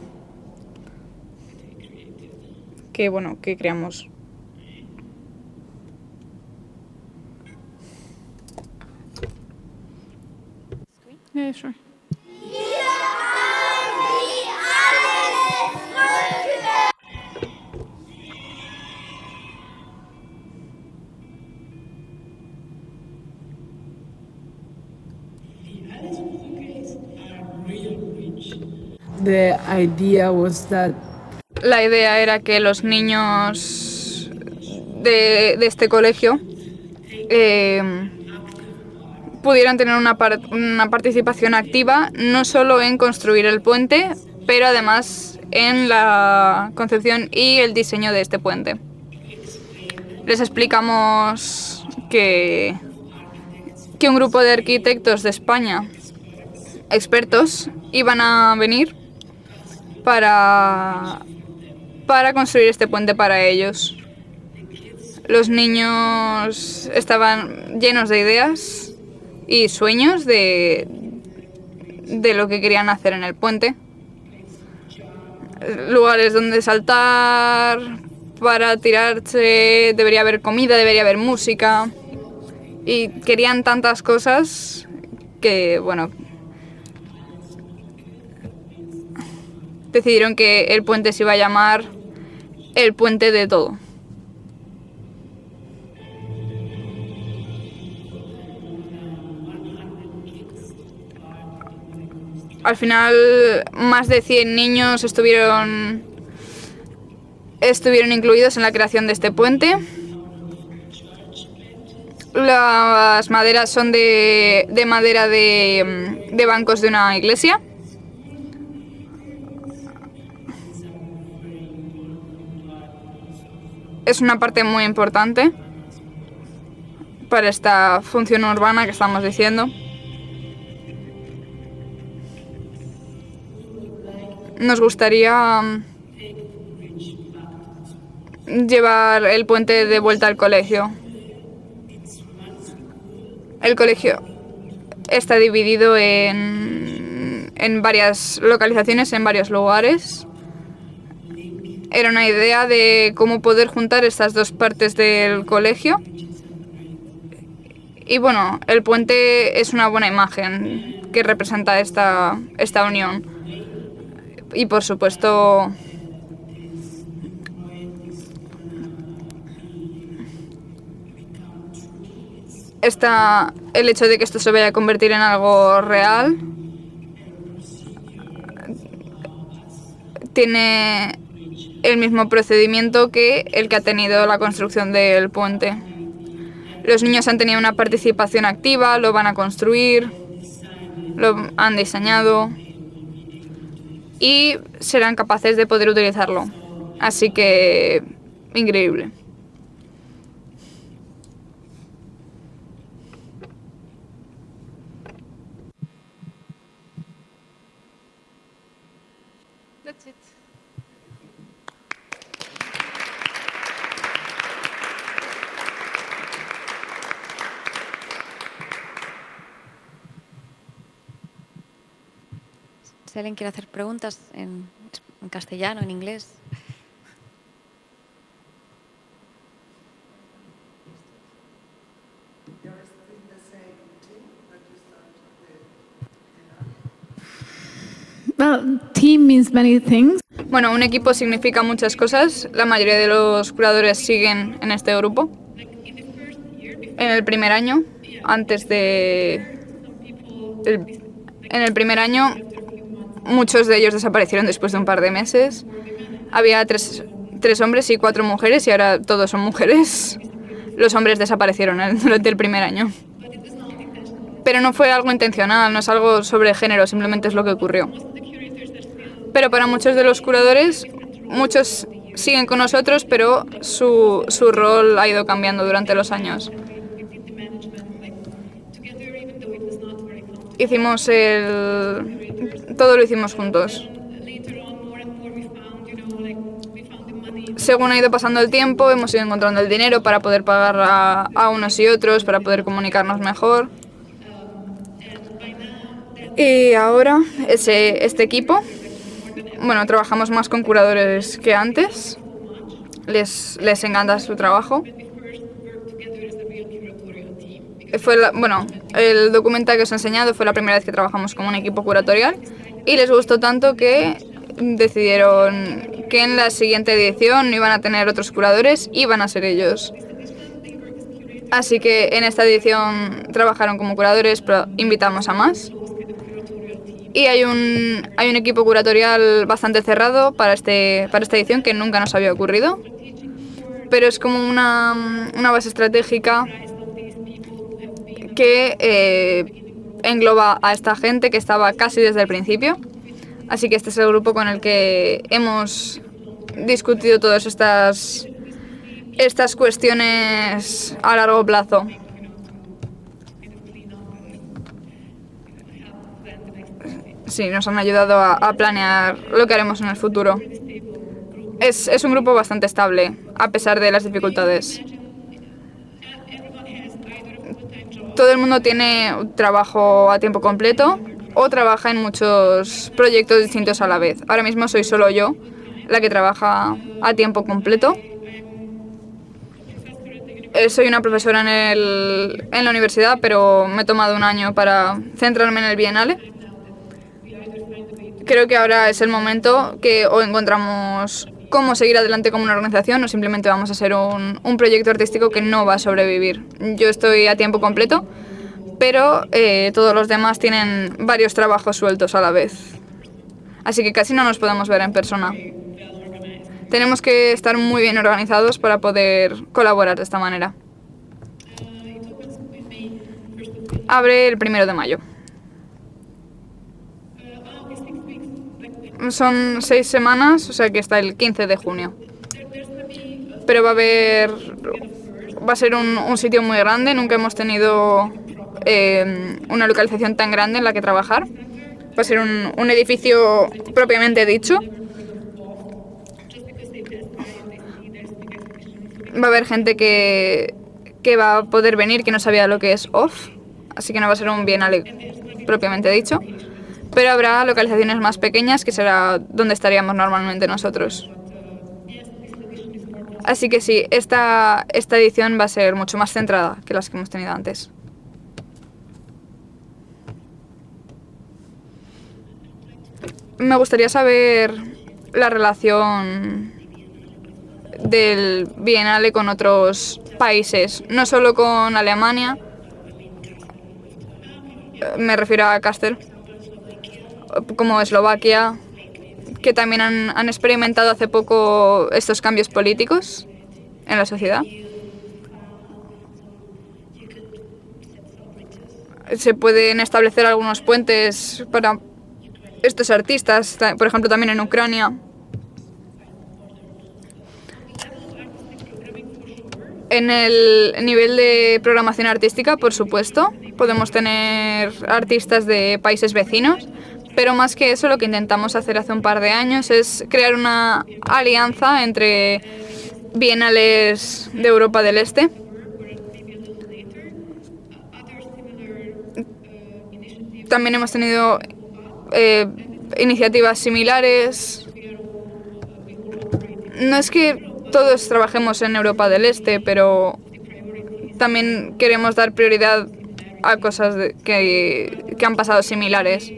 que creamos. Yeah, sure. The idea was that La idea era que los niños de este colegio pudieran tener una participación activa, no solo en construir el puente, pero además en la concepción y el diseño de este puente. Les explicamos que un grupo de arquitectos de España, expertos, iban a venir para construir este puente para ellos. Los niños estaban llenos de ideas y sueños de lo que querían hacer en el puente. Lugares donde saltar, para tirarse, debería haber comida, debería haber música. Y querían tantas cosas que, decidieron que el puente se iba a llamar el puente de todo. Al final, más de 100 niños estuvieron incluidos en la creación de este puente. Las maderas son de madera de bancos de una iglesia. es una parte muy importante para esta función urbana que estamos diciendo. Nos gustaría llevar el puente de vuelta al colegio. El colegio está dividido en varias localizaciones, en varios lugares. Era una idea de cómo poder juntar estas dos partes del colegio. Y bueno, el puente es una buena imagen que representa esta unión. Y por supuesto, el hecho de que esto se vaya a convertir en algo real tiene el mismo procedimiento que el que ha tenido la construcción del puente. Los niños han tenido una participación activa, lo van a construir, lo han diseñado y serán capaces de poder utilizarlo. Así que, increíble. That's it. Si alguien quiere hacer preguntas en castellano, en inglés. Well, team means many things. Bueno, un equipo significa muchas cosas. La mayoría de los curadores siguen en este grupo. En el primer año, en el primer año, muchos de ellos desaparecieron después de un par de meses. Había tres hombres y 4 mujeres y ahora todos son mujeres. Los hombres desaparecieron durante el primer año. Pero no fue algo intencional, no es algo sobre género, simplemente es lo que ocurrió. Pero para muchos de los curadores, muchos siguen con nosotros, pero su rol ha ido cambiando durante los años. Todo lo hicimos juntos. Según ha ido pasando el tiempo, hemos ido encontrando el dinero para poder pagar a unos y otros, para poder comunicarnos mejor. Y ahora, este equipo, bueno, trabajamos más con curadores que antes. Les encanta su trabajo. El documental que os he enseñado fue la primera vez que trabajamos como un equipo curatorial y les gustó tanto que decidieron que en la siguiente edición no iban a tener otros curadores, iban a ser ellos. Así que en esta edición trabajaron como curadores, pero invitamos a más. Y hay un equipo curatorial bastante cerrado para esta edición que nunca nos había ocurrido. Pero es como una base estratégica que engloba a esta gente que estaba casi desde el principio. Así que este es el grupo con el que hemos discutido todas estas cuestiones a largo plazo. Sí, nos han ayudado a planear lo que haremos en el futuro. Es un grupo bastante estable, a pesar de las dificultades. Todo el mundo tiene trabajo a tiempo completo o trabaja en muchos proyectos distintos a la vez. Ahora mismo soy solo yo la que trabaja a tiempo completo. Soy una profesora en la universidad, pero me he tomado un año para centrarme en el Bienale. Creo que ahora es el momento que o encontramos cómo seguir adelante como una organización o simplemente vamos a ser un proyecto artístico que no va a sobrevivir. Yo estoy a tiempo completo, pero todos los demás tienen varios trabajos sueltos a la vez. Así que casi no nos podemos ver en persona. Tenemos que estar muy bien organizados para poder colaborar de esta manera. Abre el 1 de mayo. Son 6 semanas, o sea que está el 15 de junio. pero va a ser un sitio muy grande. Nunca hemos tenido una localización tan grande en la que trabajar. Va a ser un edificio propiamente dicho. Va a haber gente que va a poder venir que no sabía lo que es OFF, así que no va a ser un bienal propiamente dicho, pero habrá localizaciones más pequeñas que será donde estaríamos normalmente nosotros. Así que sí, esta edición va a ser mucho más centrada que las que hemos tenido antes. Me gustaría saber la relación del Bienale con otros países, no solo con Alemania, me refiero a Kassel, como Eslovaquia, que también han experimentado hace poco estos cambios políticos en la sociedad. Se pueden establecer algunos puentes para estos artistas, por ejemplo también en Ucrania. En el nivel de programación artística, por supuesto, podemos tener artistas de países vecinos, pero más que eso lo que intentamos hacer hace un par de años es crear una alianza entre bienales de Europa del Este. También hemos tenido iniciativas similares. No es que todos trabajemos en Europa del Este, pero también queremos dar prioridad a cosas que han pasado similares.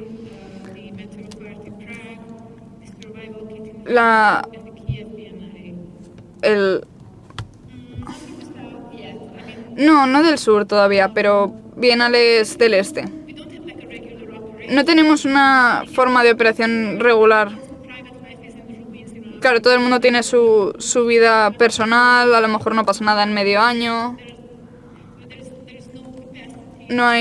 No del sur todavía, pero bienales del Este. No tenemos una forma de operación regular. Claro, todo el mundo tiene su vida personal, a lo mejor no pasa nada en medio año. No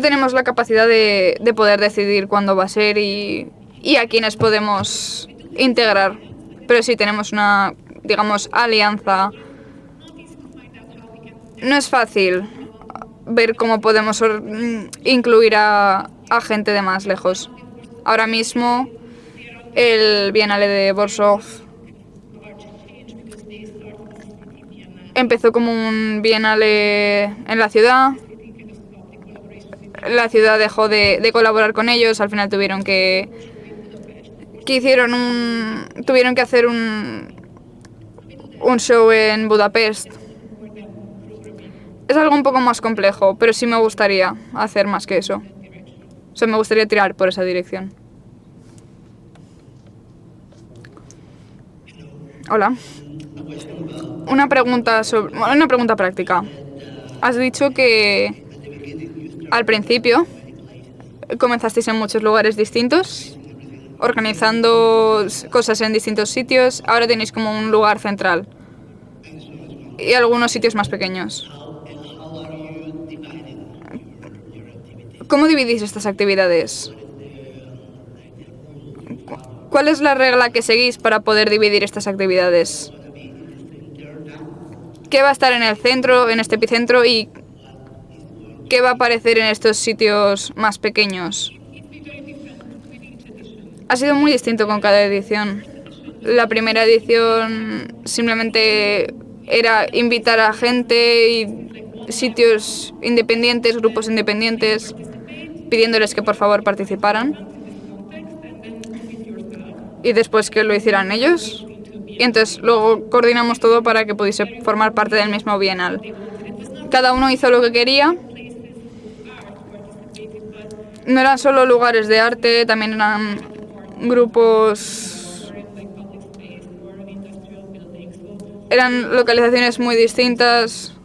tenemos la capacidad de poder decidir cuándo va a ser y a quiénes podemos integrar. Pero sí tenemos una, digamos, alianza. No es fácil ver cómo podemos incluir a gente de más lejos. Ahora mismo el Bienale de Warsaw empezó como un bienale en la ciudad. La ciudad dejó de colaborar con ellos, al final tuvieron que hacer un show en Budapest. Es algo un poco más complejo, pero sí me gustaría hacer más que eso. O sea, me gustaría tirar por esa dirección. Hola. Una pregunta práctica. Has dicho que al principio comenzasteis en muchos lugares distintos, organizando cosas en distintos sitios. Ahora tenéis como un lugar central y algunos sitios más pequeños. ¿Cómo dividís estas actividades? ¿Cuál es la regla que seguís para poder dividir estas actividades? ¿Qué va a estar en el centro, en este epicentro, y qué va a aparecer en estos sitios más pequeños? Ha sido muy distinto con cada edición. La primera edición simplemente era invitar a gente y sitios independientes, grupos independientes, pidiéndoles que por favor participaran. Y después que lo hicieran ellos. Y entonces luego coordinamos todo para que pudiese formar parte del mismo bienal. Cada uno hizo lo que quería. No eran solo lugares de arte, también eran grupos. Eran localizaciones muy distintas.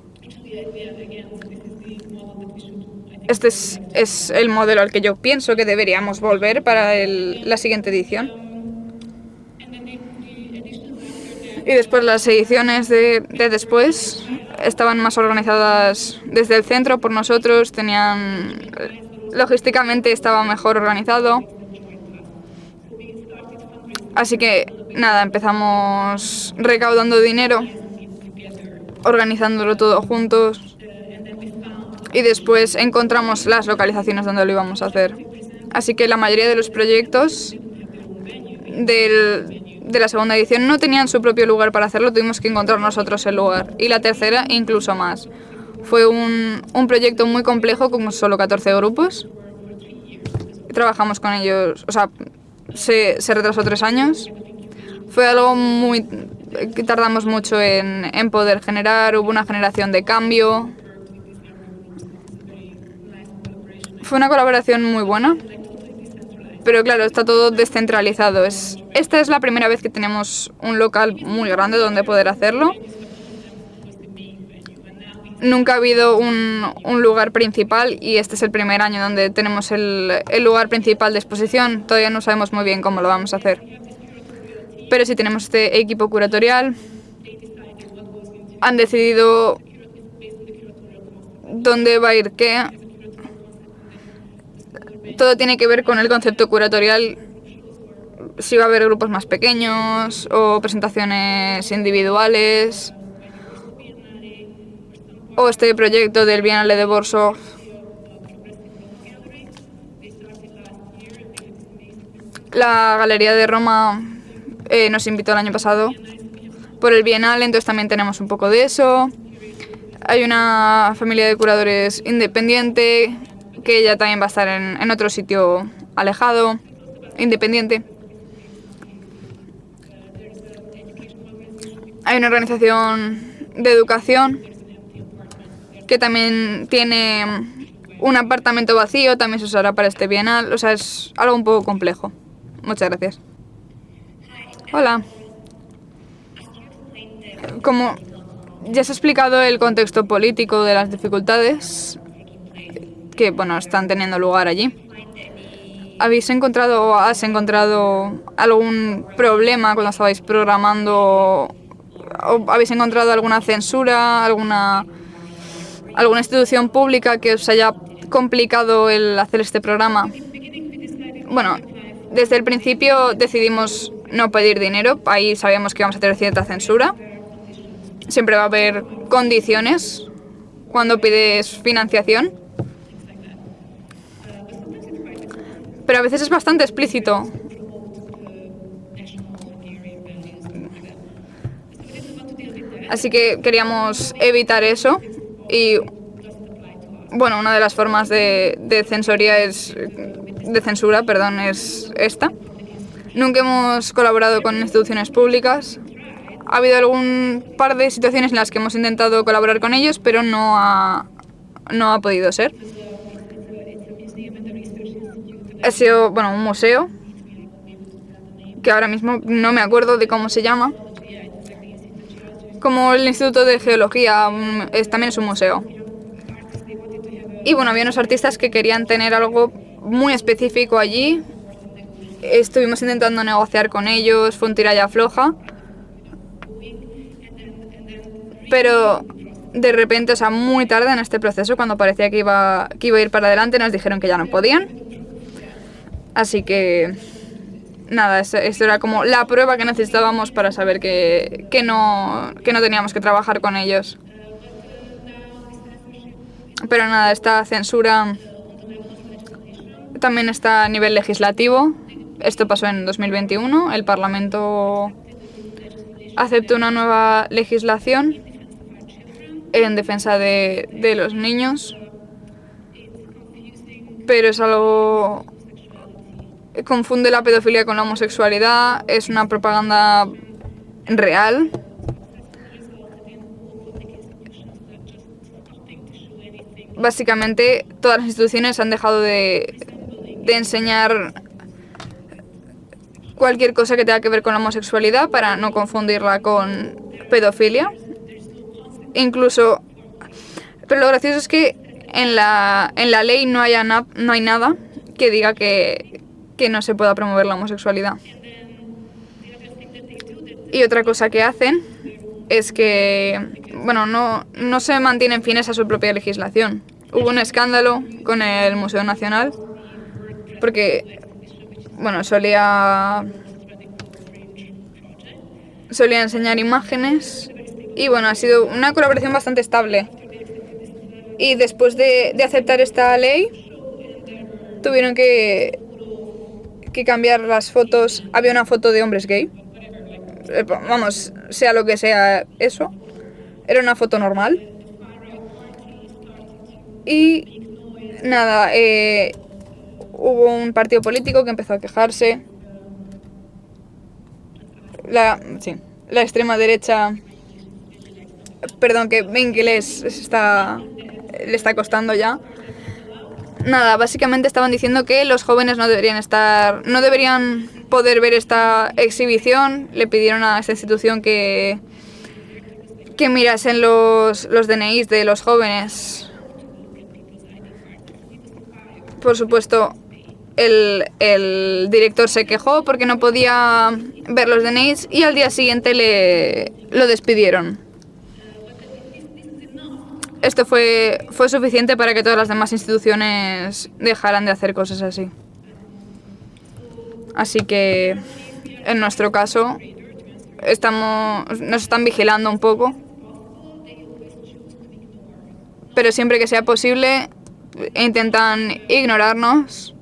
Este es el modelo al que yo pienso que deberíamos volver para la siguiente edición. Y después las ediciones de después estaban más organizadas desde el centro por nosotros, logísticamente estaba mejor organizado. Así que nada, empezamos recaudando dinero, organizándolo todo juntos y después encontramos las localizaciones donde lo íbamos a hacer. Así que la mayoría de los proyectos de la segunda edición no tenían su propio lugar para hacerlo, tuvimos que encontrar nosotros el lugar. Y la tercera incluso más. Fue un proyecto muy complejo con solo 14 grupos. Trabajamos con ellos, o sea, se retrasó 3 años. Fue algo que tardamos mucho en poder generar, hubo una generación de cambio. Fue una colaboración muy buena, pero claro, está todo descentralizado. Esta es la primera vez que tenemos un local muy grande donde poder hacerlo. Nunca ha habido un lugar principal y este es el primer año donde tenemos el lugar principal de exposición. Todavía no sabemos muy bien cómo lo vamos a hacer. Pero sí tenemos este equipo curatorial. Han decidido dónde va a ir qué. Todo tiene que ver con el concepto curatorial. Si va a haber grupos más pequeños o presentaciones individuales. O este proyecto del Bienal de Warsaw. La Galería de Roma nos invitó el año pasado por el Bienal, entonces también tenemos un poco de eso. Hay una familia de curadores independiente que ya también va a estar en otro sitio alejado, independiente. Hay una organización de educación que también tiene un apartamento vacío, también se usará para este bienal, o sea, es algo un poco complejo. Muchas gracias. Hola. Como ya se ha explicado el contexto político de las dificultades que, bueno, están teniendo lugar allí, ¿has encontrado algún problema cuando estabais programando? ¿O habéis encontrado alguna censura, alguna institución pública que os haya complicado el hacer este programa? Bueno, desde el principio decidimos no pedir dinero, ahí sabíamos que íbamos a tener cierta censura. Siempre va a haber condiciones cuando pides financiación. Pero a veces es bastante explícito. Así que queríamos evitar eso y, bueno, una de las formas de censura es esta. Nunca hemos colaborado con instituciones públicas. Ha habido algún par de situaciones en las que hemos intentado colaborar con ellos, pero no ha podido ser. Ha sido, bueno, un museo, que ahora mismo no me acuerdo de cómo se llama. Como el Instituto de Geología, también es un museo. Y bueno, había unos artistas que querían tener algo muy específico allí. Estuvimos intentando negociar con ellos, fue un tira y afloja. Pero de repente, o sea, muy tarde en este proceso, cuando parecía que iba a ir para adelante, nos dijeron que ya no podían. Así que nada, esto era como la prueba que necesitábamos para saber que no teníamos que trabajar con ellos. Pero nada, esta censura también está a nivel legislativo. Esto pasó en 2021. El Parlamento aceptó una nueva legislación en defensa de los niños. Pero es algo... confunde la pedofilia con la homosexualidad, es una propaganda real. Básicamente, todas las instituciones han dejado de enseñar cualquier cosa que tenga que ver con la homosexualidad para no confundirla con pedofilia. Incluso... Pero lo gracioso es que en la ley no hay nada que diga que no se pueda promover la homosexualidad. Y otra cosa que hacen es que, bueno, no se mantienen fieles a su propia legislación. Hubo un escándalo con el Museo Nacional porque, bueno, solía solía enseñar imágenes y bueno, ha sido una colaboración bastante estable. Y después de aceptar esta ley, tuvieron que cambiar las fotos. Había una foto de hombres gay. Vamos, sea lo que sea eso. Era una foto normal. Y nada, hubo un partido político que empezó a quejarse. La extrema derecha... Perdón, que mi inglés le está costando ya. Nada, básicamente estaban diciendo que los jóvenes no deberían poder ver esta exhibición. Le pidieron a esta institución que mirasen los DNIs de los jóvenes. Por supuesto, el director se quejó porque no podía ver los DNIs y al día siguiente lo despidieron. Esto fue suficiente para que todas las demás instituciones dejaran de hacer cosas así. Así que, en nuestro caso, nos están vigilando un poco. Pero siempre que sea posible, intentan ignorarnos.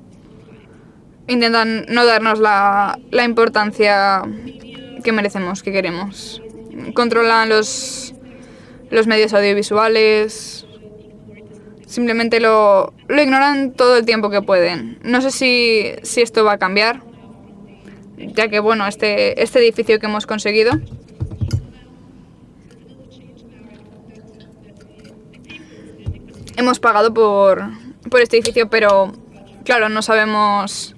Intentan no darnos la importancia que merecemos, que queremos. Controlan los medios audiovisuales, simplemente lo ignoran todo el tiempo que pueden. No sé si esto va a cambiar, ya que bueno, este edificio que hemos conseguido hemos pagado por este edificio, pero claro, no sabemos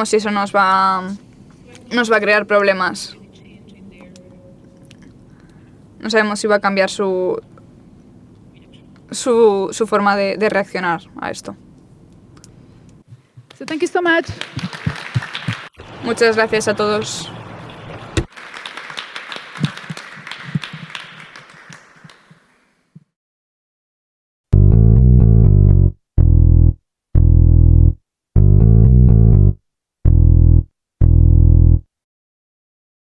si eso nos va a crear problemas. No sabemos si va a cambiar su forma de reaccionar a esto. So thank you so much. Muchas gracias a todos.